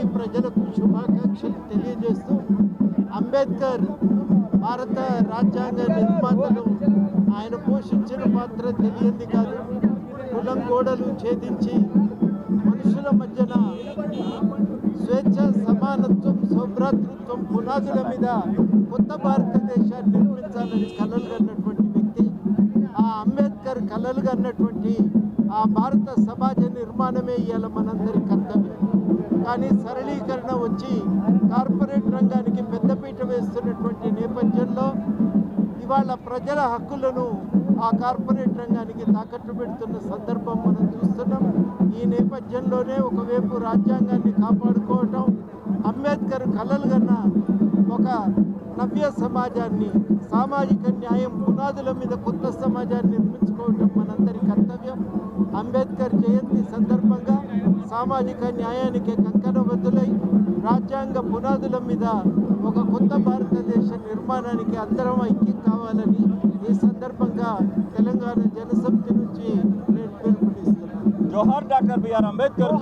కోటి ప్రజలకు శుభాకాంక్షలు తెలియజేస్తూ అంబేద్కర్ భారత రాజ్యాంగ నిర్మాతలు ఆయన పోషించిన పాత్ర తెలియంది కాదు. కులం గోడలు ఛేదించి మనుషుల మధ్యన స్వేచ్ఛ, సమానత్వం, సౌభ్రాతృత్వం పునాదుల మీద కొత్త భారతదేశాన్ని నిర్మించాలని కలలు కన్నటువంటి వ్యక్తి. ఆ అంబేద్కర్ కలలు కన్నటువంటి ఆ భారత సమాజ నిర్మాణమే ఇవాళ మనందరి కర్తవ్యం. కానీ సరళీకరణ వచ్చి కార్పొరేట్ రంగానికి పెద్దపీట వేస్తున్నటువంటి నేపథ్యంలో ఇవాళ ప్రజల హక్కులను ఆ కార్పొరేట్ రంగానికి తాకట్టు పెడుతున్న సందర్భం మనం చూస్తున్నాం. ఈ నేపథ్యంలోనే ఒకవైపు రాజ్యాంగాన్ని కాపాడుకోవటం, అంబేద్కర్ కలలు కన్న ఒక నవ్య సమాజాన్ని, సామాజిక న్యాయం పునాదుల మీద కొత్త సమాజాన్ని నిర్మించుకోవటం మనందరి కర్తవ్యం. అంబేద్కర్ జయంతి సందర్భంగా సామాజిక న్యాయానికి కంకణబద్ధులై రాజ్యాంగ పునాదుల మీద ఒక కొత్త భారతదేశ నిర్మాణానికి అందరం ఐక్యం కావాలని ఈ సందర్భంగా తెలంగాణ జనసమితి నుంచి నేను పిలుపునిస్తున్నాను. జోహార్ డాక్టర్ బిఆర్ అంబేద్కర్.